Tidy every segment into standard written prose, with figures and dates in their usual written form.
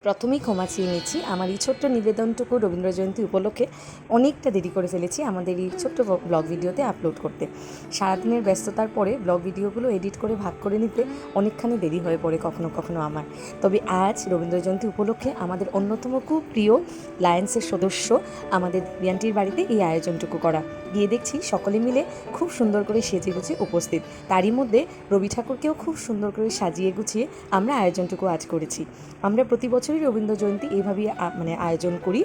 প্রথমেই ক্ষমা চেয়ে নিচ্ছি, আমার এই ছোট্ট নিবেদনটুকু রবীন্দ্র জয়ন্তী উপলক্ষে অনেকটা দেরি করে ফেলেছি আমাদের এই ছোট্ট ব্লগ ভিডিওতে আপলোড করতে। সারাদিনের ব্যস্ততার পরে ব্লগ ভিডিওগুলো এডিট করে ভাগ করে নিতে অনেকখানি দেরি হয়ে পড়ে কখনো কখনো আমার। তবে আজ রবীন্দ্র জয়ন্তী উপলক্ষে আমাদের অন্যতম খুব প্রিয় লায়ন্সের সদস্য আমাদের দিব্যান্টির বাড়িতে এই আয়োজনটুকু করা। গিয়ে দেখছি সকলে মিলে খুব সুন্দর করে সেজে গুছিয়ে উপস্থিত। তারই মধ্যে রবি ঠাকুরকেও খুব সুন্দর করে সাজিয়ে গুছিয়ে আমরা আয়োজনটুকু আজ করেছি। আমরা প্রতি বছরই রবীন্দ্র জয়ন্তী এইভাবেই আয়োজন করি।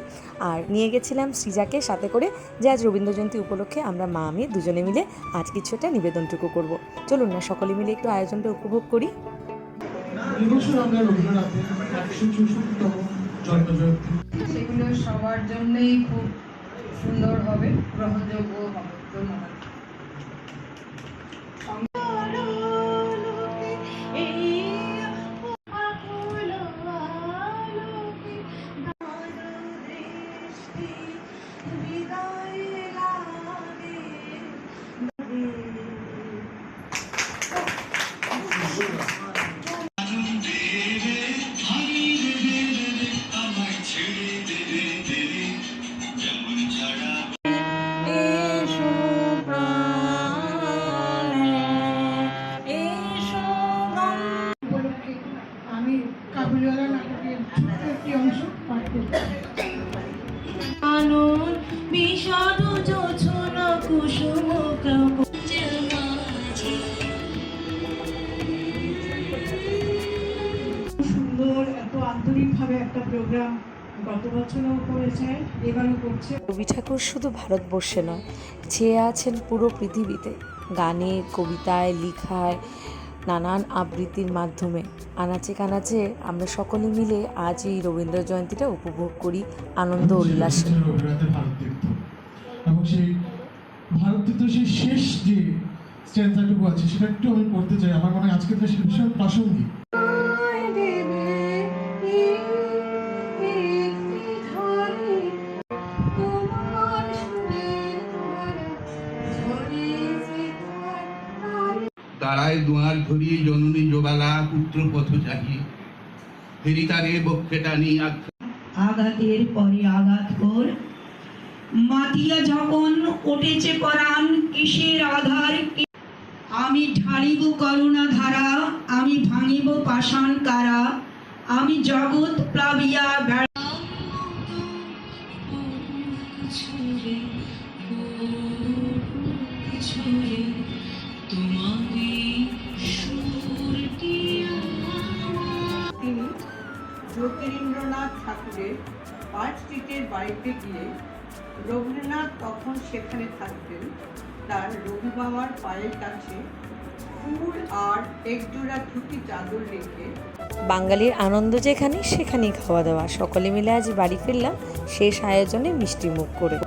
আর নিয়ে গেছিলাম সৃজাকে সাথে করে, যে আজ রবীন্দ্র জয়ন্তী উপলক্ষে আমরা মা মেয়ে দুজনে মিলে আজ কিছু একটা নিবেদনটুকু করব। চলুন না সকলে মিলে একটু আয়োজনটা উপভোগ করি। সেগুলো সবার জন্যই খুব সুন্দর হবে, গ্রহণযোগ্য হবে। ধন্যবাদ। আমি কাবুলিওয়ালা নাটকের একটি অংশ পাঠ করছি। সুন্দর, এত আন্তরিকভাবে একটা প্রোগ্রাম গত বছরও করেছে, এবারও করছে। রবি ঠাকুর শুধু ভারতবর্ষে নয়, ছেয়ে আছেন পুরো পৃথিবীতে। গানে, কবিতায়, লিখায়, নানান আবৃত্তির মাধ্যমে আনাচে কানাচে আমরা সকলে মিলে আজ এই রবীন্দ্র জয়ন্তীটা উপভোগ করি আনন্দ উল্লাসে। এবং সেই ভারতীয় সেই শেষ যে স্ট্যান্ডাটুকু আছে সেটা একটু আমি পড়তে চাই। আমার মনে হয় আজকে তো ভীষণ প্রাসঙ্গিক। তারায় দুয়ার ধরিয়ে জননী জোগালা পুত্র পথ চাহি ফেরি তারে বক্ষে টানি আঘাতের পরে আঘাত কর মাতিয়া যখন উঠেছে পরাণ কিসের আধার। আমি ঢালিব করুণা ধারা, আমি ভাঙিব পাষাণ কারা, আমি জগৎ প্লাবিয়া তিনি জ্যোতিরিন্দ্রনাথ ঠাকুরের পার্ক স্ট্রিটের বাড়িতে গিয়ে রবীন্দ্রনাথ তখন সেখানে থাকতেন। তার রবি বাবার পায়ের কাছে ফুল আর একজোড়া ধুতি চাদর রেখে। বাঙালির আনন্দ যেখানে সেখানেই খাওয়া দাওয়া। সকলে মিলে আজ বাড়ি ফিরলাম শেষ আয়োজনে মিষ্টি মুখ করে।